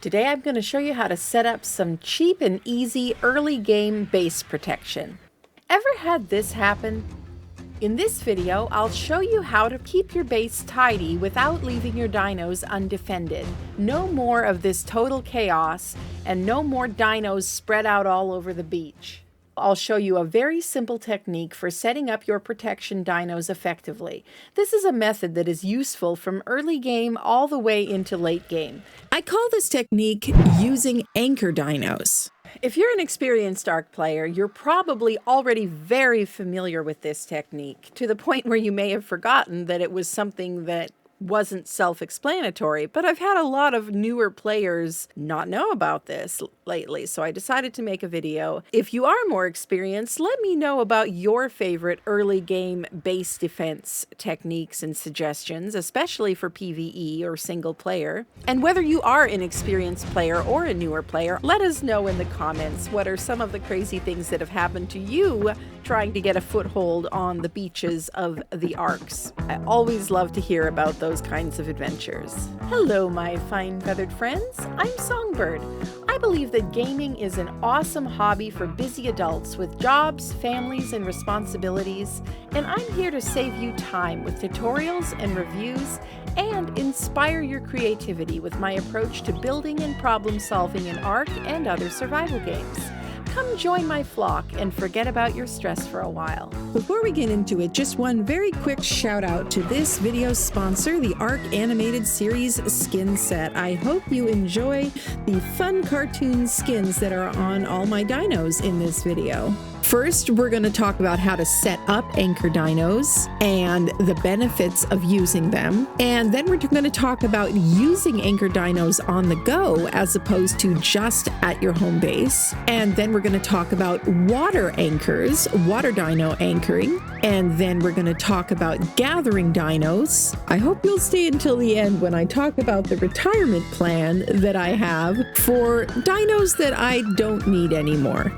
Today I'm going to show you how to set up some cheap and easy early game base protection. Ever had this happen? In this video, I'll show you how to keep your base tidy without leaving your dinos undefended. No more of this total chaos, and no more dinos spread out all over the beach. I'll show you a very simple technique for setting up your protection dinos effectively. This is a method that is useful from early game all the way into late game. I call this technique using anchor dinos. If you're an experienced Ark player, you're probably already very familiar with this technique, to the point where you may have forgotten that it was something that wasn't self-explanatory, but I've had a lot of newer players not know about this lately, so I decided to make a video. If you are more experienced, let me know about your favorite early game base defense techniques and suggestions, especially for PvE or single player. And whether you are an experienced player or a newer player, let us know in the comments what are some of the crazy things that have happened to you trying to get a foothold on the beaches of the Arks. I always love to hear about those kinds of adventures. Hello, my fine feathered friends. I'm Songbird. I believe that gaming is an awesome hobby for busy adults with jobs, families, and responsibilities, and I'm here to save you time with tutorials and reviews and inspire your creativity with my approach to building and problem solving in Ark and other survival games. Come join my flock and forget about your stress for a while. Before we get into it, just one very quick shout out to this video's sponsor, the Ark Animated Series skin set. I hope you enjoy the fun cartoon skins that are on all my dinos in this video. First, we're going to talk about how to set up anchor dinos and the benefits of using them. And then we're going to talk about using anchor dinos on the go as opposed to just at your home base. And then we're going to talk about water anchors, water dino anchoring. And then we're going to talk about gathering dinos. I hope you'll stay until the end when I talk about the retirement plan that I have for dinos that I don't need anymore.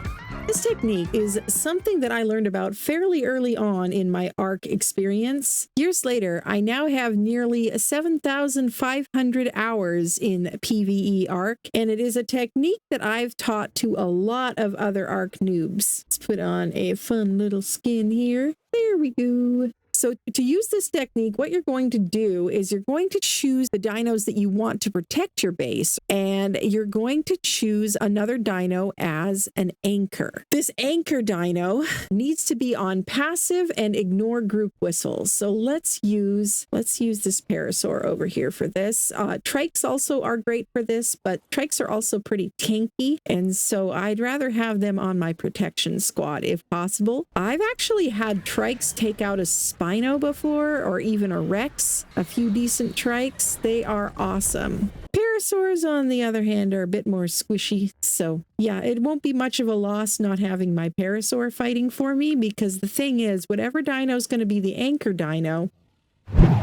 This technique is something that I learned about fairly early on in my Ark experience. Years later, I now have nearly 7,500 hours in PvE Ark, and it is a technique that I've taught to a lot of other Ark noobs. Let's put on a fun little skin here. There we go. So to use this technique, what you're going to do is you're going to choose the dinos that you want to protect your base, and you're going to choose another dino as an anchor. This anchor dino needs to be on passive and ignore group whistles. So let's use this parasaur over here for this. Trikes also are great for this, but trikes are also pretty tanky, and so I'd rather have them on my protection squad if possible. I've actually had trikes take out a Spino before, or even a Rex, a few decent trikes. They are awesome. Parasaurs, on the other hand, are a bit more squishy, so yeah, it won't be much of a loss not having my parasaur fighting for me, because the thing is, whatever dino is going to be the anchor dino,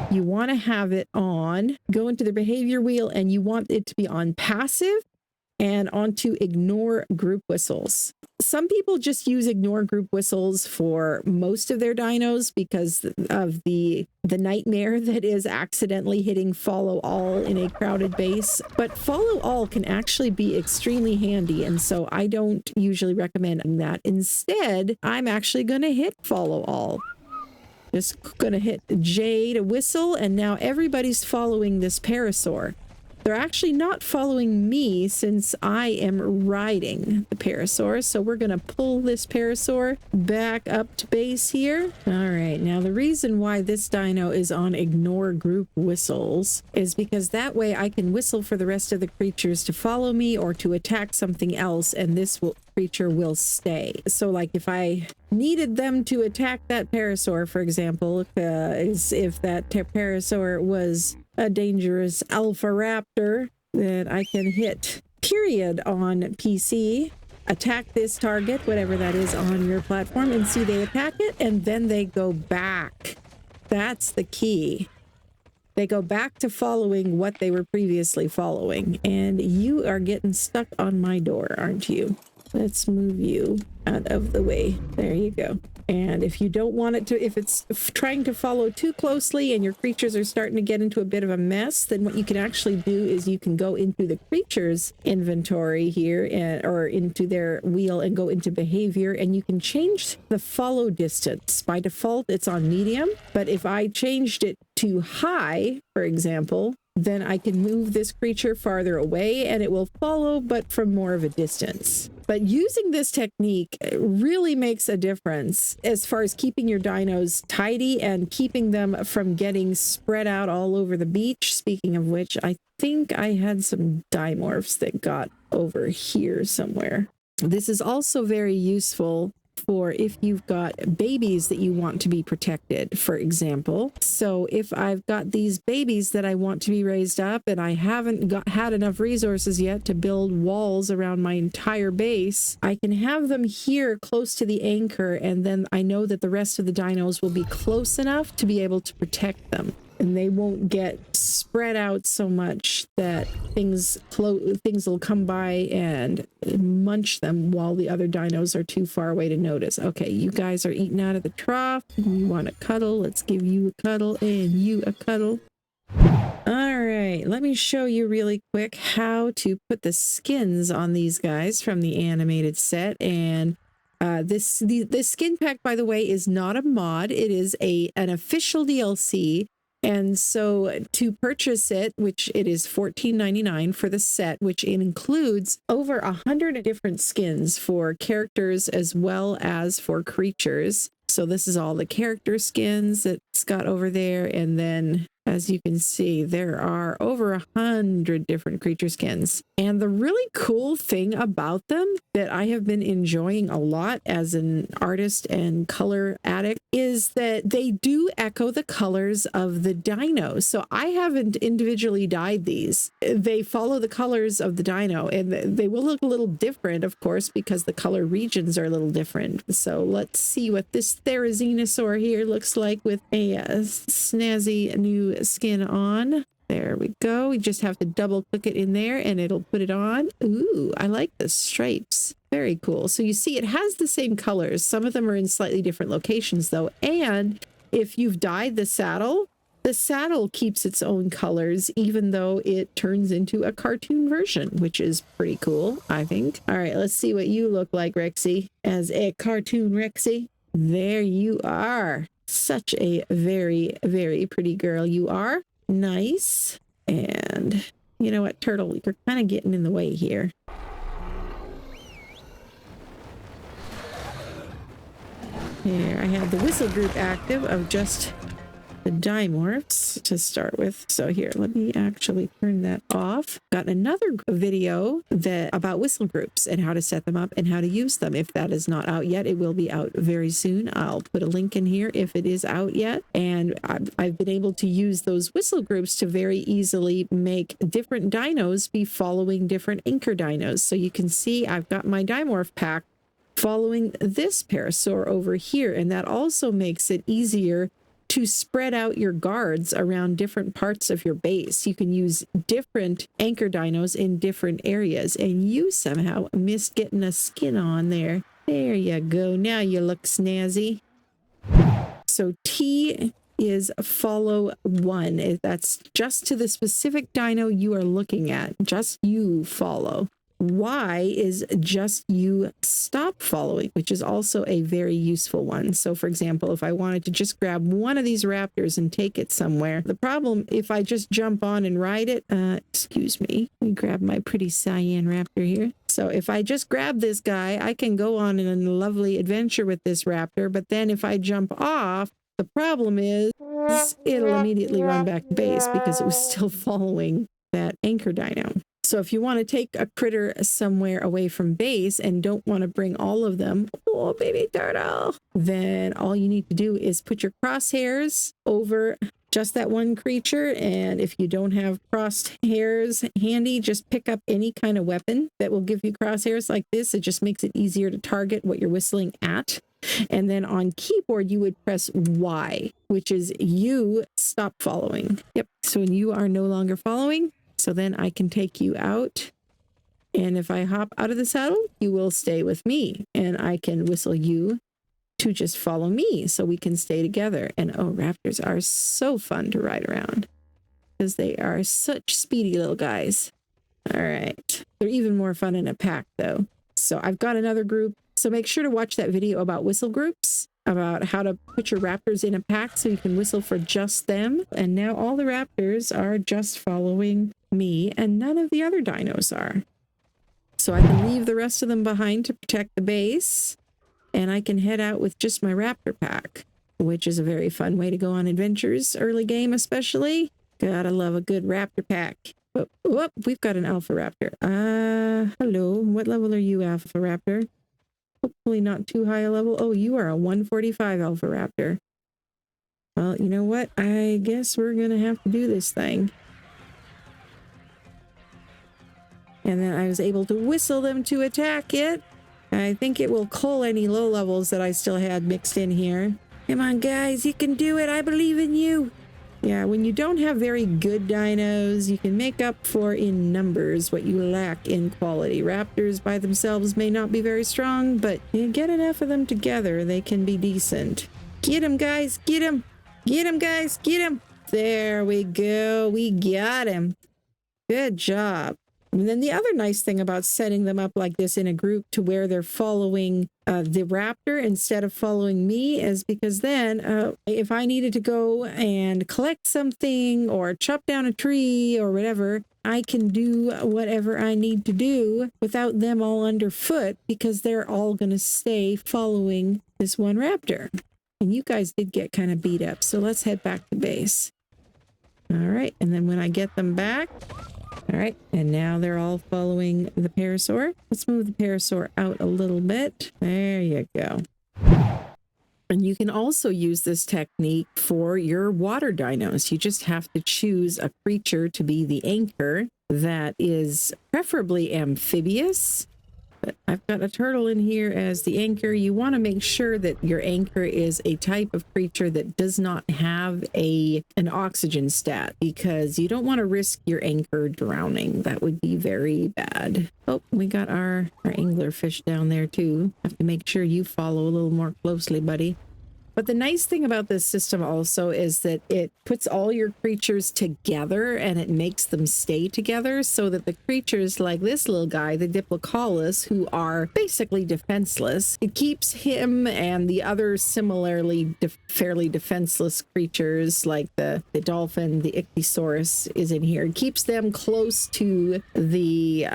you want to have it on, go into the behavior wheel, and you want it to be on passive and onto ignore group whistles. Some people just use ignore group whistles for most of their dinos because of the nightmare that is accidentally hitting follow all in a crowded base. But follow all can actually be extremely handy, and so I don't usually recommend that. Instead, I'm actually going to hit follow all. Just going to hit J to whistle, and now everybody's following this parasaur. They're actually not following me since I am riding the parasaur. So we're going to pull this parasaur back up to base here. All right. Now, the reason why this dino is on ignore group whistles is because that way I can whistle for the rest of the creatures to follow me or to attack something else, and this creature will stay. So like if I needed them to attack that parasaur, for example, if that parasaur was a dangerous alpha raptor, that I can hit period on PC, attack this target, whatever that is on your platform, and see they attack it, and then they go back. That's the key. They go back to following what they were previously following, and you are getting stuck on my door, aren't you? Let's move you out of the way. There you go. And if you don't want it to, if it's trying to follow too closely and your creatures are starting to get into a bit of a mess, then what you can actually do is you can go into the creatures inventory here or into their wheel and go into behavior, and you can change the follow distance. By default, it's on medium, but if I changed it to high, for example, then I can move this creature farther away and it will follow, but from more of a distance. But using this technique really makes a difference as far as keeping your dinos tidy and keeping them from getting spread out all over the beach. Speaking of which, I think I had some dimorphs that got over here somewhere. This is also very useful for if you've got babies that you want to be protected, for example. So if I've got these babies that I want to be raised up and I haven't had enough resources yet to build walls around my entire base, I can have them here close to the anchor, and then I know that the rest of the dinos will be close enough to be able to protect them. And they won't get spread out so much that things will come by and munch them while the other dinos are too far away to notice. Okay, you guys are eating out of the trough. You want a cuddle? Let's give you a cuddle and you a cuddle. All right, let me show you really quick how to put the skins on these guys from the animated set. And this skin pack, by the way, is not a mod. It is an official DLC. And so to purchase it, which it is $14.99 for the set, which includes over 100 different skins for characters as well as for creatures. So this is all the character skins that's got over there. And then, as you can see, there are over 100 different creature skins. And the really cool thing about them that I have been enjoying a lot as an artist and color addict is that they do echo the colors of the dinos. So I haven't individually dyed these. They follow the colors of the dino, and they will look a little different, of course, because the color regions are a little different. So let's see what this Therizinosaur here looks like with a snazzy new skin on. There we go. We just have to double click it in there and it'll put it on. Ooh, I like the stripes. Very cool. So you see it has the same colors. Some of them are in slightly different locations though. And if you've dyed the saddle keeps its own colors, even though it turns into a cartoon version, which is pretty cool, I think. All right, let's see what you look like, Rexy, as a cartoon Rexy. There you are. Such a very, very pretty girl you are. Nice. And you know what, Turtle, you're kind of getting in the way here. Here, I have the whistle group active of just the dimorphs to start with. So here, let me actually turn that off. Got another video about whistle groups and how to set them up and how to use them. If that is not out yet, it will be out very soon. I'll put a link in here if it is out yet. And I've been able to use those whistle groups to very easily make different dinos be following different anchor dinos. So you can see I've got my dimorph pack following this parasaur over here, and that also makes it easier to spread out your guards around different parts of your base. You can use different anchor dinos in different areas, and you somehow missed getting a skin on there. There you go. Now you look snazzy. So T is follow one. That's just to the specific dino you are looking at. Just you follow. Y is just you stop following, which is also a very useful one. So for example, if I wanted to just grab one of these raptors and take it somewhere, the problem if I just jump on and ride it, excuse me, let me grab my pretty cyan raptor here. So if I just grab this guy, I can go on a lovely adventure with this raptor. But then if I jump off, the problem is it'll immediately run back to base because it was still following that anchor dino. So if you want to take a critter somewhere away from base and don't want to bring all of them, oh baby turtle, then all you need to do is put your crosshairs over just that one creature. And if you don't have crosshairs handy, just pick up any kind of weapon that will give you crosshairs like this. It just makes it easier to target what you're whistling at. And then on keyboard, you would press Y, which is you stop following. Yep. So when you are no longer following, so then I can take you out. And if I hop out of the saddle, you will stay with me and I can whistle you to just follow me so we can stay together. And oh, raptors are so fun to ride around because they are such speedy little guys. All right. They're even more fun in a pack though. So I've got another group. So make sure to watch that video about whistle groups, about how to put your raptors in a pack so you can whistle for just them. And now all the raptors are just following me and none of the other dinos are. So I can leave the rest of them behind to protect the base. And I can head out with just my raptor pack, which is a very fun way to go on adventures, early game especially. Gotta love a good raptor pack. Oh, whoop, we've got an alpha raptor. Hello, what level are you, alpha raptor? Hopefully not too high a level. Oh, you are a 145 alpha raptor. Well, you know what? I guess we're gonna have to do this thing. And then I was able to whistle them to attack it. I think it will cull any low levels that I still had mixed in here. Come on, guys, you can do it. I believe in you. Yeah, when you don't have very good dinos, you can make up for in numbers what you lack in quality. Raptors by themselves may not be very strong, but you get enough of them together, they can be decent. Get him, guys, get him. Get him, guys, get him. There we go. We got him. Good job. And then the other nice thing about setting them up like this in a group to where they're following the raptor instead of following me is because then if I needed to go and collect something or chop down a tree or whatever, I can do whatever I need to do without them all underfoot because they're all going to stay following this one raptor. And you guys did get kind of beat up, so let's head back to base. All right, and then when I get them back... All right, and now they're all following the parasaur. Let's move the parasaur out a little bit. There you go. And you can also use this technique for your water dinos. You just have to choose a creature to be the anchor that is preferably amphibious. But I've got a turtle in here as the anchor. You want to make sure that your anchor is a type of creature that does not have an oxygen stat, because you don't want to risk your anchor drowning. That would be very bad. Oh, we got our anglerfish down there too. Have to make sure you follow a little more closely, buddy. But the nice thing about this system also is that it puts all your creatures together and it makes them stay together so that the creatures like this little guy, the Diplocaulus, who are basically defenseless, it keeps him and the other similarly fairly defenseless creatures like the dolphin, the Ichthyosaurus is in here. It keeps them close to the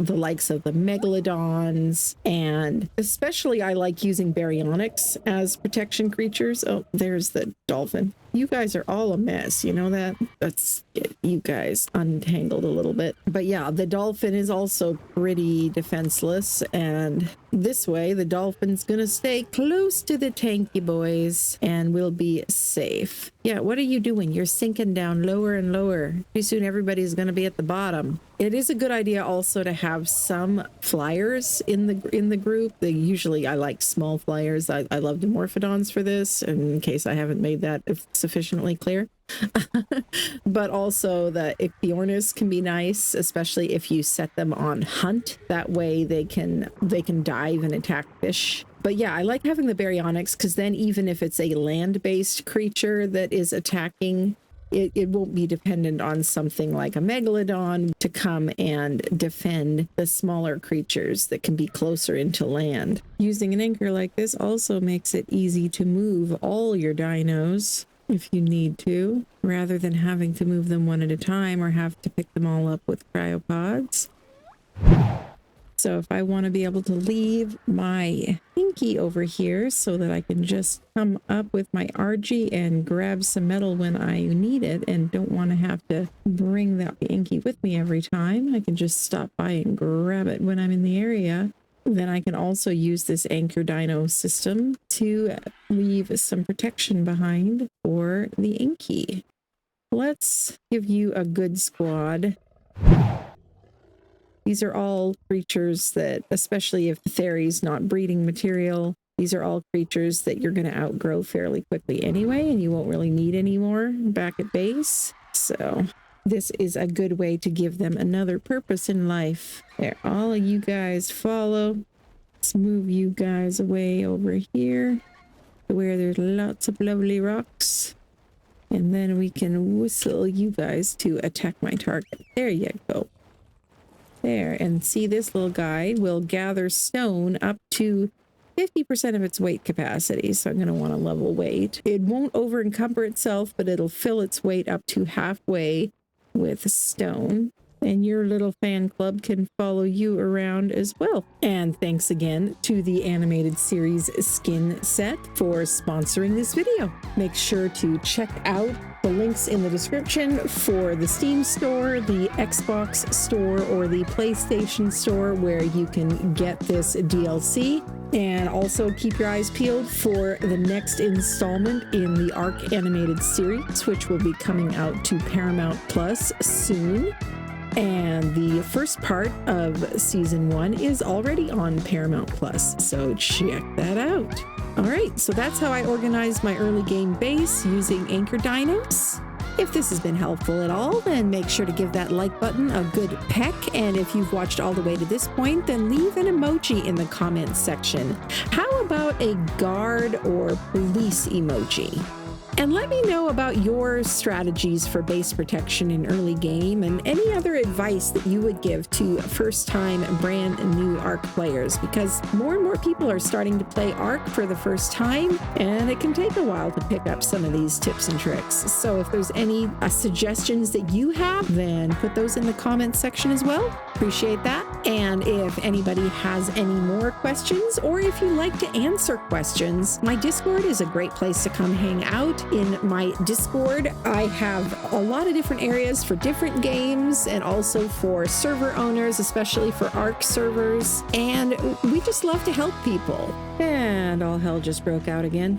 likes of the megalodons, and especially I like using baryonyx as protection creatures. Oh, there's the dolphin. You guys are all a mess, you know that? Let's get you guys untangled a little bit. But yeah, the dolphin is also pretty defenseless, and this way the dolphin's gonna stay close to the tanky boys and we'll be safe. Yeah, what are you doing? You're sinking down lower and lower. Pretty soon everybody's gonna be at the bottom. It is a good idea also to have some flyers in the group. I like small flyers. I love the Morphodons for this, in case I haven't made that sufficiently clear. But also the Ichthyornis can be nice, especially if you set them on hunt. That way they can dive and attack fish. But yeah, I like having the baryonyx because then even if it's a land-based creature that is attacking, it won't be dependent on something like a megalodon to come and defend the smaller creatures that can be closer into land. Using an anchor like this also makes it easy to move all your dinos if you need to, rather than having to move them one at a time or have to pick them all up with cryopods. So if I want to be able to leave my Inky over here so that I can just come up with my RG and grab some metal when I need it and don't want to have to bring the Inky with me every time, I can just stop by and grab it when I'm in the area. Then I can also use this anchor dino system to leave some protection behind for the Inky. Let's give you a good squad. These are all creatures that, especially if the Thery's not breeding material, these are all creatures that you're going to outgrow fairly quickly anyway, and you won't really need any more back at base. So this is a good way to give them another purpose in life. There, all of you guys follow. Let's move you guys away over here. where there's lots of lovely rocks. And then we can whistle you guys to attack my target. There you go. There, and see, this little guy will gather stone up to 50% of its weight capacity, so I'm going to want a level weight. It won't over encumber itself, but it'll fill its weight up to halfway with stone. And your little fan club can follow you around as well. And thanks again to the animated series skin set for sponsoring this video. Make sure to check out the links in the description for the Steam store, the Xbox store, or the PlayStation store where you can get this DLC. And also keep your eyes peeled for the next installment in the Ark animated series, which will be coming out to Paramount Plus soon. And the first part of season 1 is already on Paramount Plus, so check that out. All right, so that's how I organize my early game base using anchor dinos. If this has been helpful at all, then make sure to give that like button a good peck. And if you've watched all the way to this point, then leave an emoji in the comments section. How about a guard or police emoji? And let me know about your strategies for base protection in early game and any other advice that you would give to first-time brand new Ark players, because more and more people are starting to play Ark for the first time, and it can take a while to pick up some of these tips and tricks. So if there's any suggestions that you have, then put those in the comments section as well. Appreciate that. And if anybody has any more questions, or if you like to answer questions, my Discord is a great place to come hang out. In my Discord, I have a lot of different areas for different games and also for server owners, especially for Ark servers. And we just love to help people. And all hell just broke out again.